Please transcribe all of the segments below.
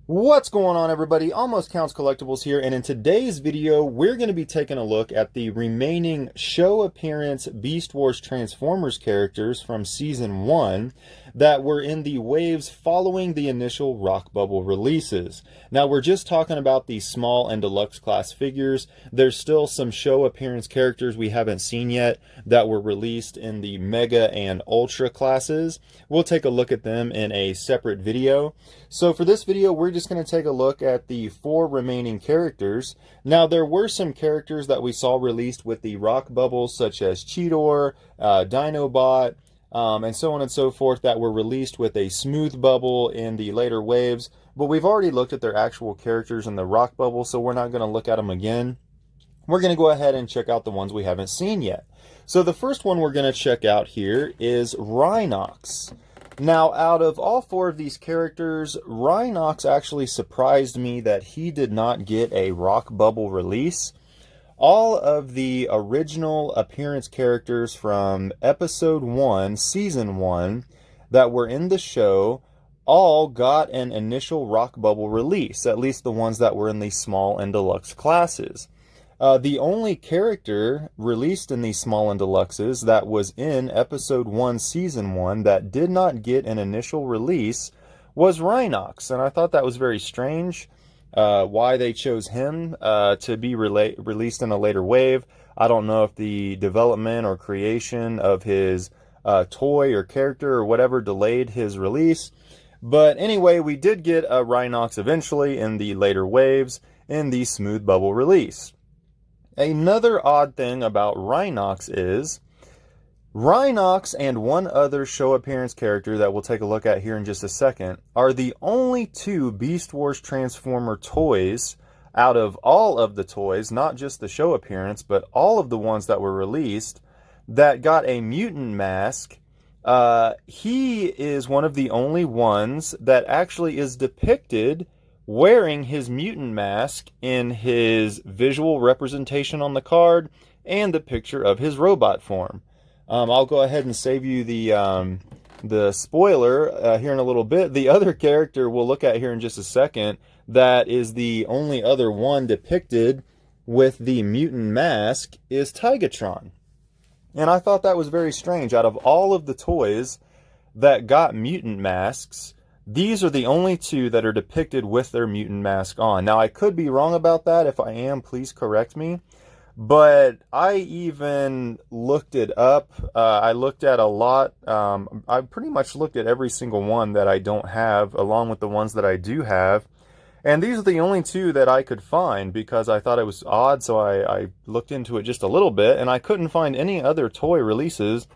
What's going on, everybody? Almost Counts Collectibles here, and in today's video we're going to be taking a look at the remaining show appearance Beast Wars Transformers characters from Season 1 that were in the waves following the initial Rock Bubble releases. Now, we're just talking about the small and deluxe class figures. There's still some show appearance characters we haven't seen yet that were released in the Mega and Ultra classes. We'll take a look at them in a separate video. So for this video, we're just going to take a look at the 4 remaining characters. Now, there were some characters that we saw released with the Rock Bubbles, such as Cheetor, Dinobot, and so on and so forth, that were released with a smooth bubble in the later waves. But we've already looked at their actual characters in the Rock Bubble, so we're not going to look at them again. We're going to go ahead and check out the ones we haven't seen yet. So the first one we're going to check out here is Rhinox. Now, out of all 4 of these characters, Rhinox actually surprised me that he did not get a Rock Bubble release. All of the original appearance characters from Episode 1, Season 1, that were in the show, all got an initial Rock Bubble release, at least the ones that were in the small and deluxe classes. The only character released in these small and deluxes that was in Episode 1, Season 1 that did not get an initial release was Rhinox, and I thought that was very strange. Why they chose him to be released in a later wave. I don't know if the development or creation of his toy or character or whatever delayed his release. But anyway, we did get a Rhinox eventually in the later waves in the Smooth Bubble release. Another odd thing about Rhinox is Rhinox and one other show appearance character that we'll take a look at here in just a second are the only 2 Beast Wars Transformer toys out of all of the toys, not just the show appearance, but all of the ones that were released, that got a mutant mask. He is one of the only ones that actually is depicted wearing his mutant mask in his visual representation on the card and the picture of his robot form. I'll go ahead and save you the spoiler here in a little bit. The other character we'll look at here in just a second that is the only other one depicted with the mutant mask is Tigatron. And I thought that was very strange. Out of all of the toys that got mutant masks, these are the only 2 that are depicted with their mutant mask on. Now, I could be wrong about that. If I am, please correct me. But I even looked it up. I looked at a lot. I pretty much looked at every single one that I don't have, along with the ones that I do have. And these are the only 2 that I could find because I thought it was odd, so I looked into it just a little bit, and I couldn't find any other toy releases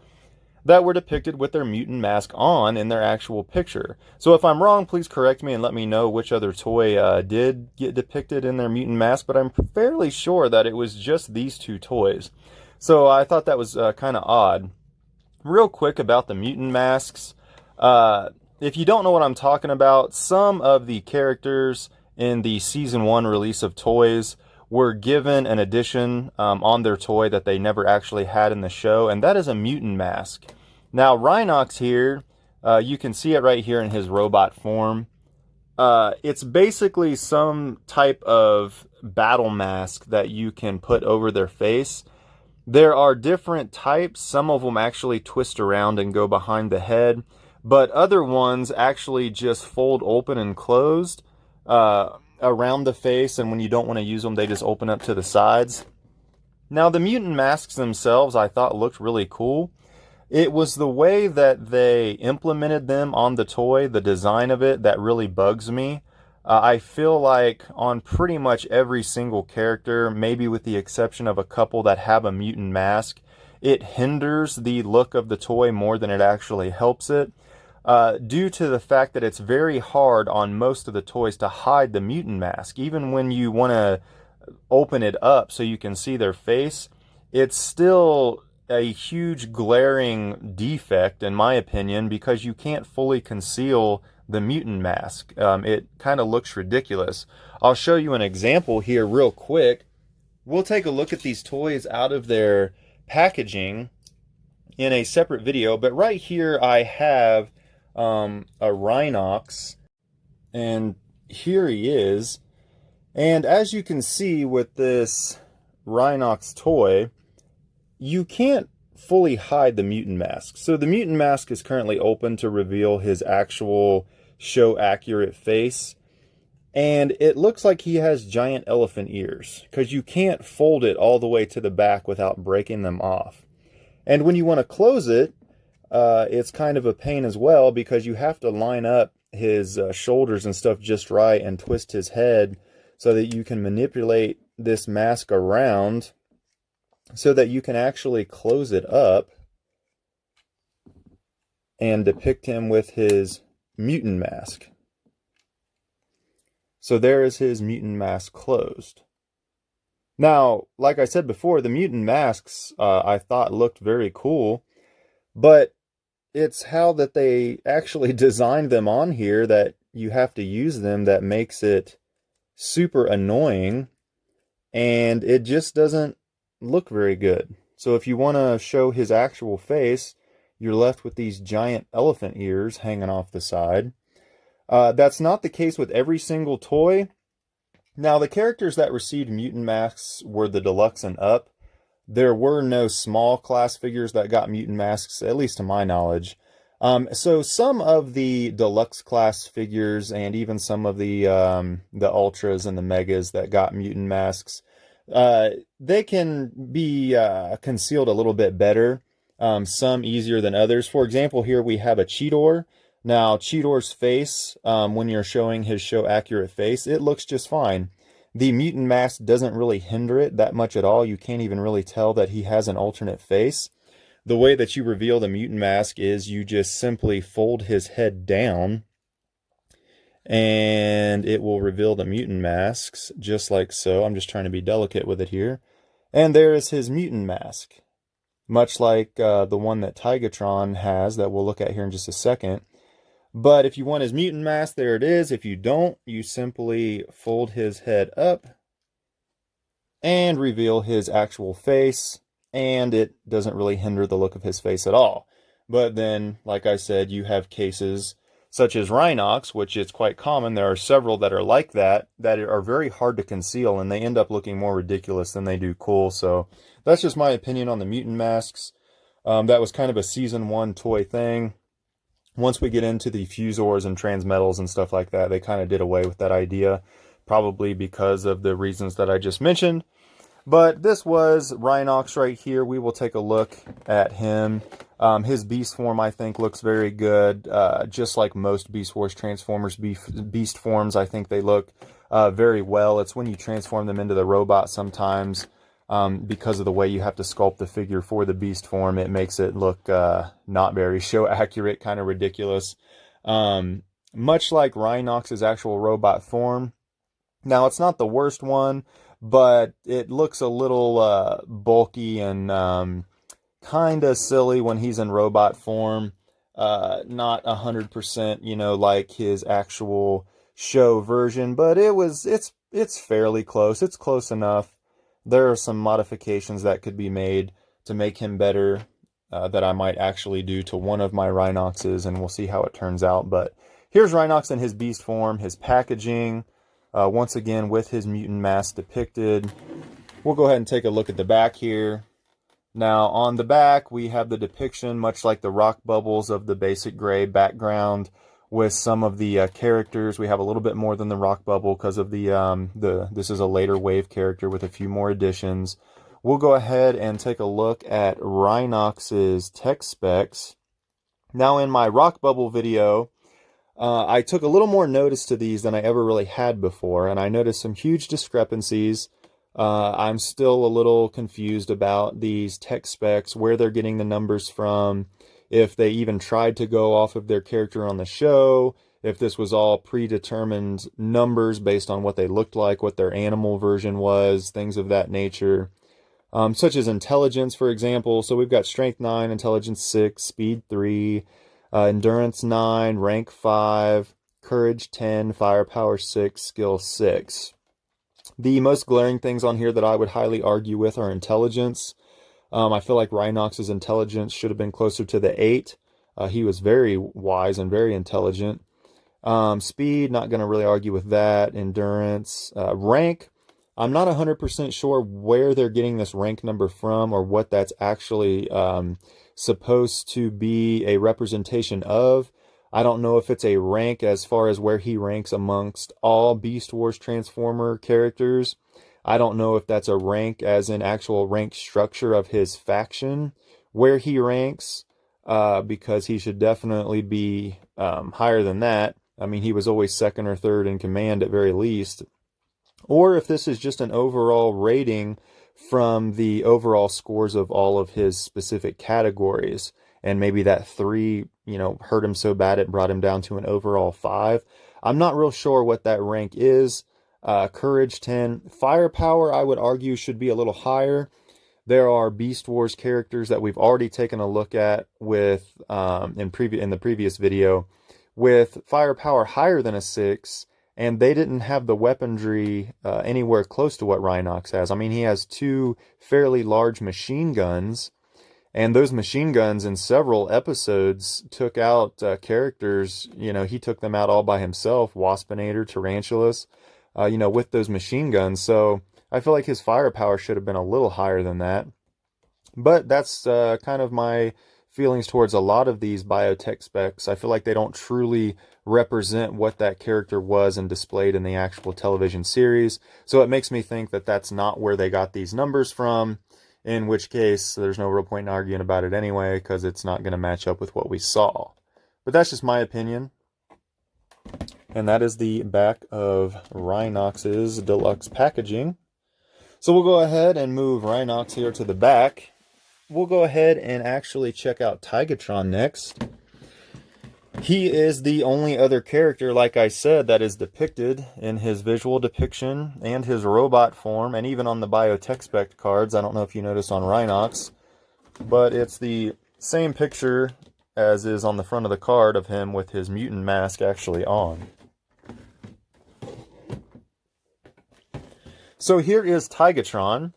that were depicted with their mutant mask on in their actual picture. So if I'm wrong, please correct me and let me know which other toy did get depicted in their mutant mask, but I'm fairly sure that it was just these 2 toys. So I thought that was kind of odd. Real quick about the mutant masks. If you don't know what I'm talking about, some of the characters in the Season 1 release of toys were given an addition on their toy that they never actually had in the show, and that is a mutant mask. Now, Rhinox here, you can see it right here in his robot form. It's basically some type of battle mask that you can put over their face. There are different types. Some of them actually twist around and go behind the head, but other ones actually just fold open and closed around the face, and when you don't want to use them, they just open up to the sides. Now, the mutant masks themselves I thought looked really cool. It was the way that they implemented them on the toy, the design of it, that really bugs me. I feel like on pretty much every single character, maybe with the exception of a couple that have a mutant mask, it hinders the look of the toy more than it actually helps it. Due to the fact that it's very hard on most of the toys to hide the mutant mask. Even when you want to open it up so you can see their face, it's still a huge glaring defect, in my opinion, because you can't fully conceal the mutant mask. It kind of looks ridiculous. I'll show you an example here real quick. We'll take a look at these toys out of their packaging in a separate video, but right here I have a Rhinox, and here he is. And as you can see with this Rhinox toy, you can't fully hide the mutant mask. So the mutant mask is currently open to reveal his actual show accurate face. And it looks like he has giant elephant ears because you can't fold it all the way to the back without breaking them off. And when you want to close it, it's kind of a pain as well because you have to line up his shoulders and stuff just right and twist his head so that you can manipulate this mask around so that you can actually close it up and depict him with his mutant mask. So there is his mutant mask closed. Now, like I said before, the mutant masks I thought looked very cool, but it's how that they actually designed them on here that you have to use them that makes it super annoying, and it just doesn't look very good. So if you want to show his actual face, you're left with these giant elephant ears hanging off the side. That's not the case with every single toy. Now, the characters that received mutant masks were the deluxe and up. There were no small class figures that got mutant masks, at least to my knowledge. So some of the deluxe class figures and even some of the ultras and the megas that got mutant masks, they can be concealed a little bit better. Some easier than others. For example, here we have a Cheetor. Now, Cheetor's face, when you're showing his show accurate face, it looks just fine. The mutant mask doesn't really hinder it that much at all. You can't even really tell that he has an alternate face. The way that you reveal the mutant mask is you just simply fold his head down and it will reveal the mutant masks just like so. I'm just trying to be delicate with it here. And there is his mutant mask, much like the one that Tigatron has that we'll look at here in just a second. But if you want his mutant mask, there it is. If you don't, you simply fold his head up and reveal his actual face, and it doesn't really hinder the look of his face at all. But then, like I said, you have cases such as Rhinox, which is quite common. There are several that are like that are very hard to conceal, and they end up looking more ridiculous than they do cool. So that's just my opinion on the mutant masks. That was kind of a Season 1 toy thing. Once we get into the Fusors and Transmetals and stuff like that, they kind of did away with that idea, probably because of the reasons that I just mentioned. But this was Rhinox right here. We will take a look at him. His beast form, I think, looks very good. Just like most Beast Wars Transformers beast forms, I think they look very well. It's when you transform them into the robot sometimes, because of the way you have to sculpt the figure for the beast form, it makes it look not very show accurate, kind of ridiculous. Much like Rhinox's actual robot form. Now, it's not the worst one, but it looks a little bulky and kind of silly when he's in robot form. Not 100%, you know, like his actual show version, but it's fairly close. It's close enough. There are some modifications that could be made to make him better that I might actually do to one of my Rhinoxes, and we'll see how it turns out. But here's Rhinox in his beast form, his packaging, once again with his mutant mask depicted. We'll go ahead and take a look at the back here. Now, on the back, we have the depiction, much like the rock bubbles, of the basic gray background with some of the characters. We have a little bit more than the rock bubble because of this is a later wave character with a few more additions. We'll go ahead and take a look at Rhinox's tech specs. Now, in my rock bubble video, I took a little more notice to these than I ever really had before, and I noticed some huge discrepancies. I'm still a little confused about these tech specs, where they're getting the numbers from, if they even tried to go off of their character on the show, if this was all predetermined numbers based on what they looked like, what their animal version was, things of that nature. Such as intelligence, for example. So we've got strength 9, intelligence 6, speed 3, endurance 9, rank 5, courage 10, firepower 6, skill 6. The most glaring things on here that I would highly argue with are intelligence. I feel like Rhinox's intelligence should have been closer to the 8. He was very wise and very intelligent. Speed, not going to really argue with that. Endurance. Rank, I'm not 100% sure where they're getting this rank number from or what that's actually supposed to be a representation of. I don't know if it's a rank as far as where he ranks amongst all Beast Wars Transformer characters. I don't know if that's a rank as in actual rank structure of his faction where he ranks, because he should definitely be higher than that. I mean, he was always second or third in command at very least. Or if this is just an overall rating from the overall scores of all of his specific categories. And maybe that 3, hurt him so bad it brought him down to an overall 5. I'm not real sure what that rank is. Courage 10. Firepower, I would argue, should be a little higher. There are Beast Wars characters that we've already taken a look at with in the previous video with firepower higher than a 6, and they didn't have the weaponry anywhere close to what Rhinox has. I mean, he has 2 fairly large machine guns, and those machine guns in several episodes took out characters. He took them out all by himself, Waspinator, Tarantulas, with those machine guns. So I feel like his firepower should have been a little higher than that. But that's kind of my feelings towards a lot of these biotech specs. I feel like they don't truly represent what that character was and displayed in the actual television series. So it makes me think that that's not where they got these numbers from, in which case there's no real point in arguing about it anyway, because it's not going to match up with what we saw. But that's just my opinion. And that is the back of Rhinox's deluxe packaging. So we'll go ahead and move Rhinox here to the back. We'll go ahead and actually check out Tigatron next. He is the only other character, like I said, that is depicted in his visual depiction and his robot form, and even on the biotech spec cards. I don't know if you notice on Rhinox, but it's the same picture as is on the front of the card of him with his mutant mask actually on. So here is Tigatron.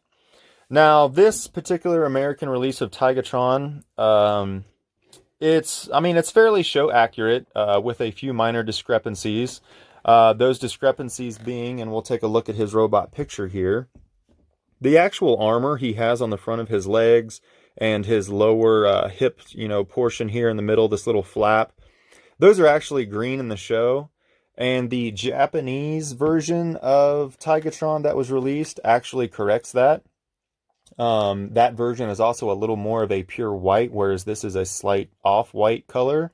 Now, this particular American release of Tigatron, it's fairly show accurate with a few minor discrepancies. Those discrepancies being, and we'll take a look at his robot picture here, the actual armor he has on the front of his legs and his lower hip, portion here in the middle, this little flap, those are actually green in the show. And the Japanese version of Tigatron that was released actually corrects that. That version is also a little more of a pure white, whereas this is a slight off-white color.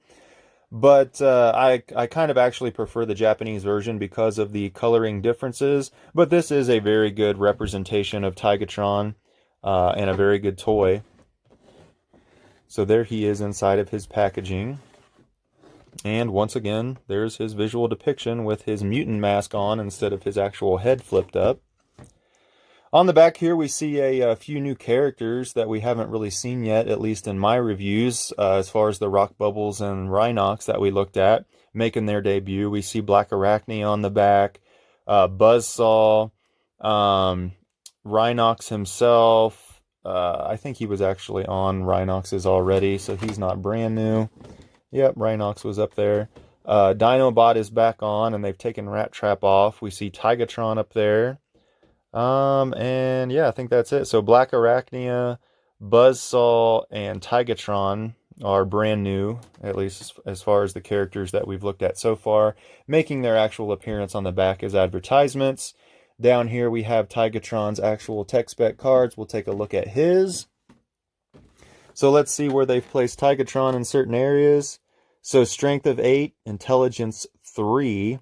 But I kind of actually prefer the Japanese version because of the coloring differences. But this is a very good representation of Tigatron and a very good toy. So there he is inside of his packaging. And once again, there's his visual depiction with his mutant mask on instead of his actual head flipped up. On the back here, we see a few new characters that we haven't really seen yet, at least in my reviews, as far as the Rock Bubbles and Rhinox that we looked at, making their debut. We see Black Arachne on the back, Buzzsaw, Rhinox himself. I think he was actually on Rhinox's already, so he's not brand new. Yep, Rhinox was up there. Dinobot is back on, and they've taken Rat Trap off. We see Tigatron up there. And yeah, I think that's it. So Black Arachnia, Buzzsaw, and Tigatron are brand new, at least as far as the characters that we've looked at so far, making their actual appearance on the back as advertisements. Down here we have Tigatron's actual tech spec cards. We'll take a look at his. So let's see where they've placed Tigatron in certain areas. So strength of 8, intelligence 3,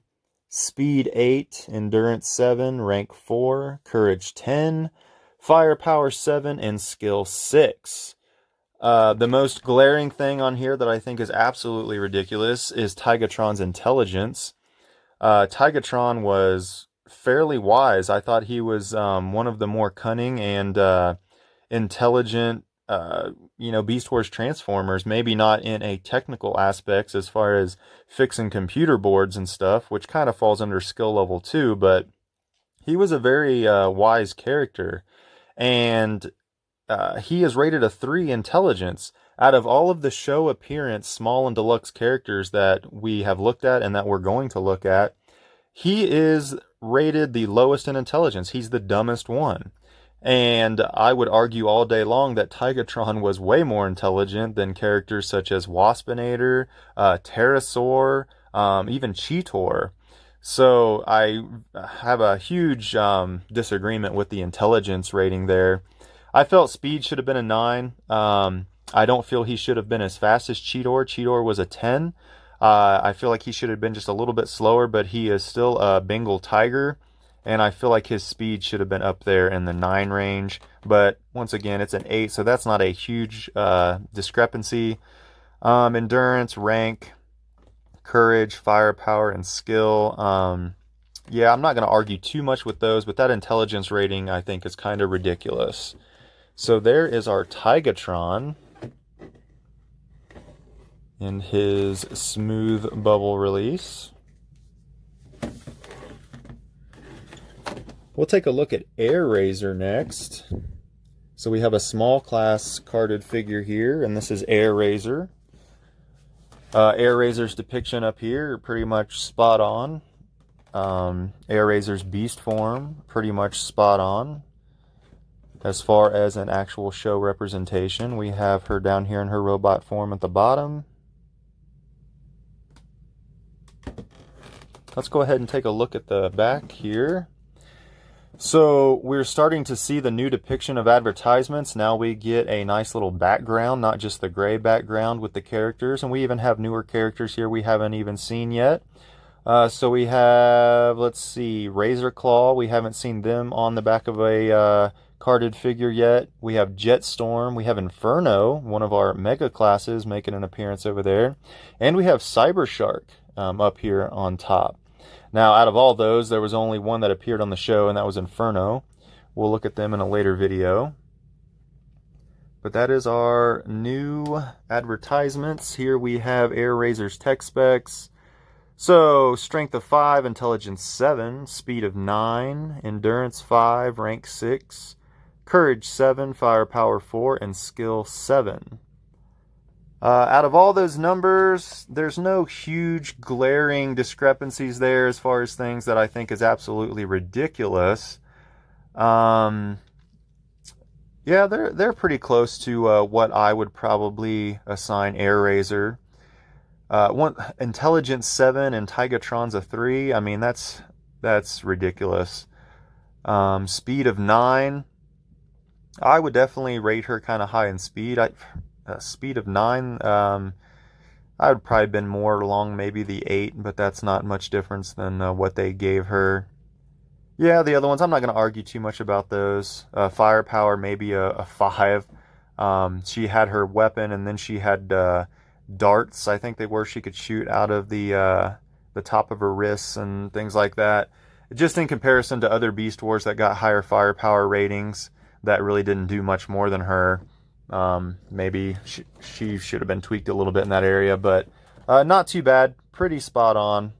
speed 8, endurance 7, rank 4, courage 10, firepower 7, and skill 6. The most glaring thing on here that I think is absolutely ridiculous is Tigatron's intelligence. Tigatron was fairly wise. I thought he was one of the more cunning and intelligent Beast Wars Transformers, maybe not in a technical aspects as far as fixing computer boards and stuff, which kind of falls under skill level 2, but he was a very wise character, and he is rated a 3 intelligence. Out of all of the show appearance small and deluxe characters that we have looked at and that we're going to look at, he is rated the lowest in intelligence. He's the dumbest one. And I would argue all day long that Tigatron was way more intelligent than characters such as Waspinator, Pterosaur, even Cheetor. So I have a huge disagreement with the intelligence rating there. I felt speed should have been a 9. I don't feel he should have been as fast as Cheetor. Cheetor was a 10. I feel like he should have been just a little bit slower, but he is still a Bengal tiger. And I feel like his speed should have been up there in the 9 range. But once again, it's an 8, so that's not a huge discrepancy. Endurance, rank, courage, firepower, and skill. Yeah, I'm not going to argue too much with those, but that intelligence rating I think is kind of ridiculous. So there is our Tigatron in his smooth bubble release. We'll take a look at Airazor next. So we have a small class carded figure here, and this is Airazor. Airazor's depiction up here, pretty much spot on. Airazor's beast form, pretty much spot on. As far as an actual show representation, we have her down here in her robot form at the bottom. Let's go ahead and take a look at the back here. So we're starting to see the new depiction of advertisements. Now we get a nice little background, not just the gray background with the characters. And we even have newer characters here we haven't even seen yet. So we have, let's see, Razor Claw. We haven't seen them on the back of a carded figure yet. We have Jetstorm. We have Inferno, one of our mega classes, making an appearance over there. And we have Cybershark up here on top. Now, out of all those, there was only one that appeared on the show, and that was Inferno. We'll look at them in a later video. But that is our new advertisements. Here we have Airazor's tech specs. So, strength of 5, intelligence 7, speed of 9, endurance 5, rank 6, courage 7, firepower 4, and skill 7. Out of all those numbers, there's no huge glaring discrepancies there as far as things that I think is absolutely ridiculous. Yeah, they're pretty close to what I would probably assign Airazor. Intelligence 7 and Tigatron's a 3. I mean, that's ridiculous. Speed of 9. I would definitely rate her kind of high in speed. Speed of 9, I would probably been more along maybe the 8, but that's not much difference than what they gave her. Yeah, the other ones, I'm not going to argue too much about those. Firepower, maybe a 5. She had her weapon, and then she had darts, I think they were, she could shoot out of the top of her wrists and things like that. Just in comparison to other Beast Wars that got higher firepower ratings, that really didn't do much more than her. Maybe she should have been tweaked a little bit in that area, but not too bad. Pretty spot on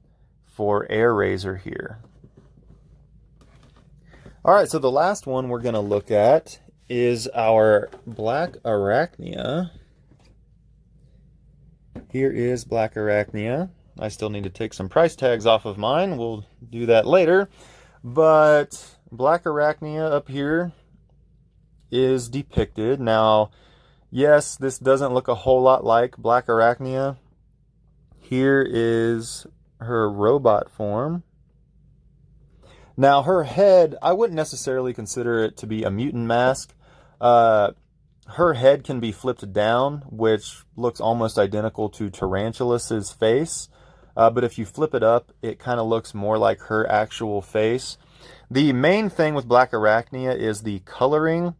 for Airazor here. Alright, so the last one we're going to look at is our Black Arachnia. Here is Black Arachnia. I still need to take some price tags off of mine. We'll do that later. But Black Arachnia up here is depicted. Now, yes, this doesn't look a whole lot like Black Arachnia. Here is her robot form. Now, her head, I wouldn't necessarily consider it to be a mutant mask. Her head can be flipped down, which looks almost identical to Tarantulas' face. But if you flip it up, it kind of looks more like her actual face. The main thing with Black Arachnia is the coloring.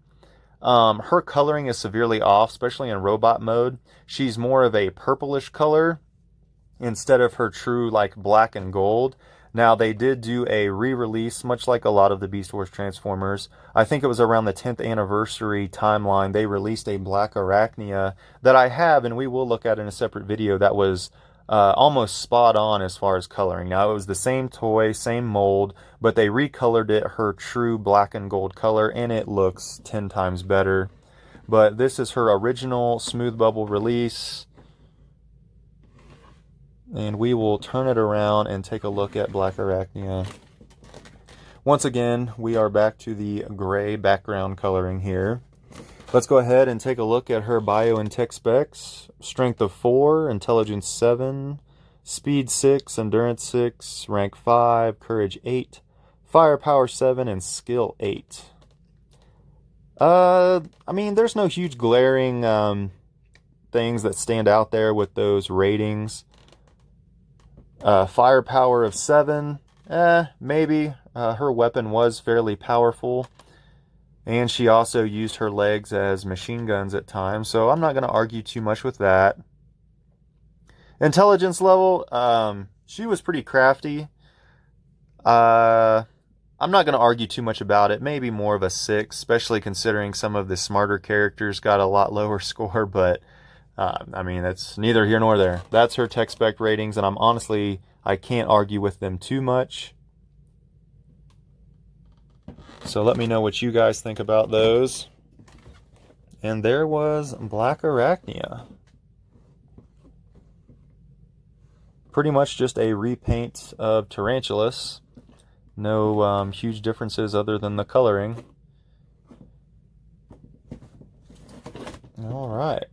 Her coloring is severely off, especially in robot mode. She's more of a purplish color instead of her true like black and gold. Now, they did do a re-release, much like a lot of the Beast Wars Transformers. I think it was around the 10th anniversary timeline. They released a Black Arachnia that I have, and we will look at in a separate video, that was almost spot on as far as coloring. Now, it was the same toy, same mold, but they recolored it her true black and gold color, and it looks 10 times better. But this is her original Smooth Bubble release. And we will turn it around and take a look at Blackarachnia. Once again, we are back to the gray background coloring here. Let's go ahead and take a look at her bio and tech specs. Strength of 4, Intelligence 7, Speed 6, Endurance 6, Rank 5, Courage 8, Firepower 7, and Skill 8. I mean, there's no huge glaring things that stand out there with those ratings. Firepower of 7, maybe. Her weapon was fairly powerful, and she also used her legs as machine guns at times, so I'm not going to argue too much with that. Intelligence level, she was pretty crafty. I'm not going to argue too much about it. Maybe more of a 6, especially considering some of the smarter characters got a lot lower score, but I mean, that's neither here nor there. That's her tech spec ratings, and I can't argue with them too much. So let me know what you guys think about those. And there was Blackarachnia. Pretty much just a repaint of Tarantulas. No huge differences other than the coloring. All right.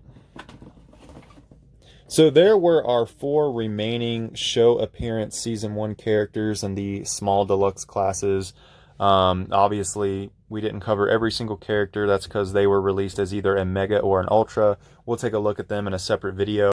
So there were our 4 remaining show appearance Season 1 characters in the small deluxe classes. Obviously, we didn't cover every single character. That's because they were released as either a Mega or an Ultra. We'll take a look at them in a separate video.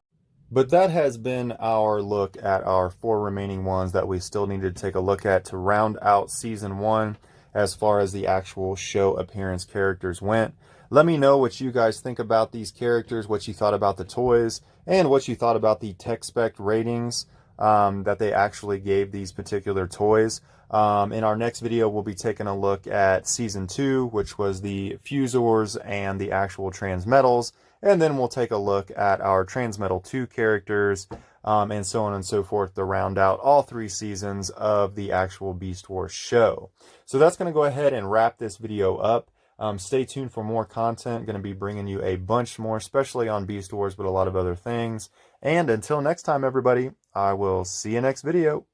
But that has been our look at our 4 remaining ones that we still needed to take a look at to round out Season 1 as far as the actual show appearance characters went. Let me know what you guys think about these characters, what you thought about the toys, and what you thought about the tech spec ratings that they actually gave these particular toys. In our next video, we'll be taking a look at Season 2, which was the Fusors and the actual Transmetals. And then we'll take a look at our Transmetal 2 characters, and so on and so forth to round out all 3 seasons of the actual Beast Wars show. So that's going to go ahead and wrap this video up. Stay tuned for more content. Going to be bringing you a bunch more, especially on Beast Wars, but a lot of other things. And until next time, everybody, I will see you next video.